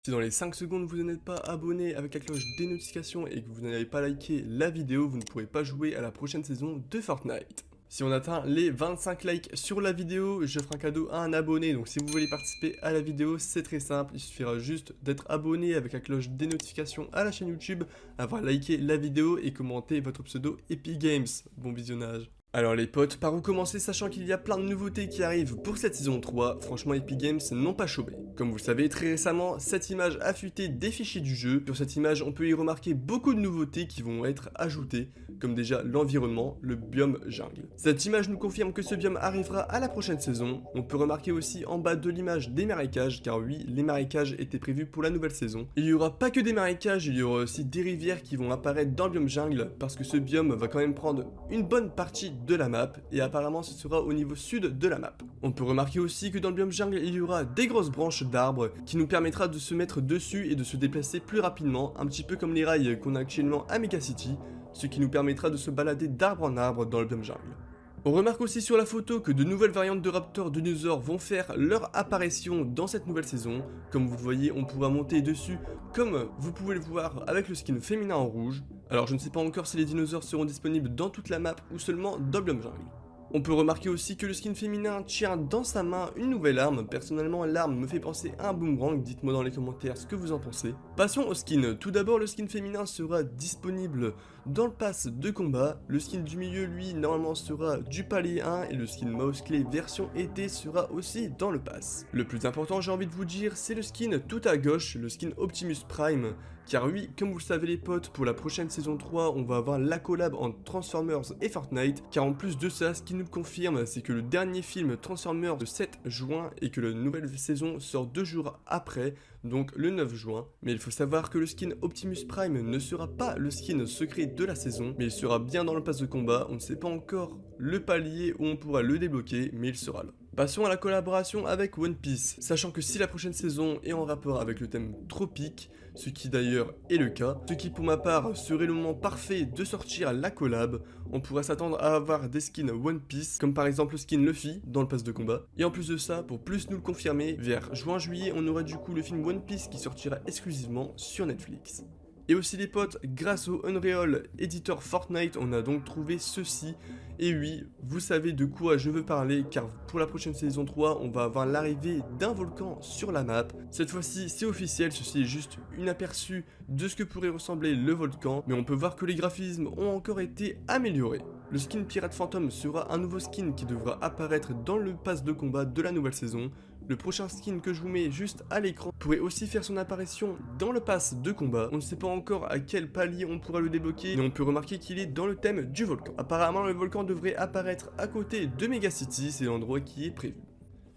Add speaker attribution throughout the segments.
Speaker 1: Si dans les 5 secondes vous n'êtes pas abonné avec la cloche des notifications et que vous n'avez pas liké la vidéo, vous ne pourrez pas jouer à la prochaine saison de Fortnite. Si on atteint les 25 likes sur la vidéo, je ferai un cadeau à un abonné. Donc si vous voulez participer à la vidéo, c'est très simple. Il suffira juste d'être abonné avec la cloche des notifications à la chaîne YouTube, avoir liké la vidéo et commenter votre pseudo Epic Games. Bon visionnage. Alors les potes, par où commencer sachant qu'il y a plein de nouveautés qui arrivent pour cette saison 3, franchement Epic Games n'ont pas chômé. Comme vous le savez, très récemment, cette image a fuité des fichiers du jeu. Sur cette image, on peut y remarquer beaucoup de nouveautés qui vont être ajoutées, comme déjà l'environnement, le biome jungle. Cette image nous confirme que ce biome arrivera à la prochaine saison. On peut remarquer aussi en bas de l'image des marécages, car oui, les marécages étaient prévus pour la nouvelle saison. Il y aura pas que des marécages, il y aura aussi des rivières qui vont apparaître dans le biome jungle, parce que ce biome va quand même prendre une bonne partie de la map, et apparemment ce sera au niveau sud de la map. On peut remarquer aussi que dans le biome jungle, il y aura des grosses branches d'arbres qui nous permettra de se mettre dessus et de se déplacer plus rapidement, un petit peu comme les rails qu'on a actuellement à Mega City, ce qui nous permettra de se balader d'arbre en arbre dans le biome jungle. On remarque aussi sur la photo que de nouvelles variantes de raptors de dinosaures vont faire leur apparition dans cette nouvelle saison. Comme vous le voyez, on pourra monter dessus comme vous pouvez le voir avec le skin féminin en rouge. Alors je ne sais pas encore si les dinosaures seront disponibles dans toute la map ou seulement dans le biome jungle. On peut remarquer aussi que le skin féminin tient dans sa main une nouvelle arme. Personnellement, l'arme me fait penser à un boomerang. Dites-moi dans les commentaires ce que vous en pensez. Passons au skin. Tout d'abord, le skin féminin sera disponible dans le pass de combat. Le skin du milieu, lui, normalement sera du palier 1 et le skin mouse clé version été sera aussi dans le pass. Le plus important, j'ai envie de vous dire, c'est le skin tout à gauche, le skin Optimus Prime. Car oui, comme vous le savez les potes, pour la prochaine saison 3, on va avoir la collab entre Transformers et Fortnite. Car en plus de ça, ce qui nous le confirme, c'est que le dernier film Transformers de 7 juin et que la nouvelle saison sort 2 jours après, donc le 9 juin. Mais il faut savoir que le skin Optimus Prime ne sera pas le skin secret de la saison, mais il sera bien dans le pass de combat. On ne sait pas encore le palier où on pourra le débloquer, mais il sera là. Passons à la collaboration avec One Piece, sachant que si la prochaine saison est en rapport avec le thème tropique, ce qui d'ailleurs est le cas, ce qui pour ma part serait le moment parfait de sortir la collab, on pourrait s'attendre à avoir des skins One Piece, comme par exemple le skin Luffy dans le pass de combat, et en plus de ça, pour plus nous le confirmer, vers juin-juillet on aura du coup le film One Piece qui sortira exclusivement sur Netflix. Et aussi les potes, grâce au Unreal Editor Fortnite, on a donc trouvé ceci. Et oui, vous savez de quoi je veux parler, car pour la prochaine saison 3, on va avoir l'arrivée d'un volcan sur la map. Cette fois-ci, c'est officiel, ceci est juste une aperçu de ce que pourrait ressembler le volcan, mais on peut voir que les graphismes ont encore été améliorés. Le skin Pirate Phantom sera un nouveau skin qui devra apparaître dans le pass de combat de la nouvelle saison. Le prochain skin que je vous mets juste à l'écran pourrait aussi faire son apparition dans le pass de combat. On ne sait pas encore à quel palier on pourra le débloquer, mais on peut remarquer qu'il est dans le thème du volcan. Apparemment, le volcan devrait apparaître à côté de Mega City, c'est l'endroit qui est prévu.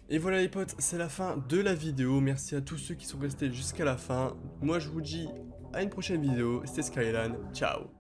Speaker 1: Et voilà les potes, c'est la fin de la vidéo. Merci à tous ceux qui sont restés jusqu'à la fin. Moi je vous dis à une prochaine vidéo, c'était Skylan, ciao.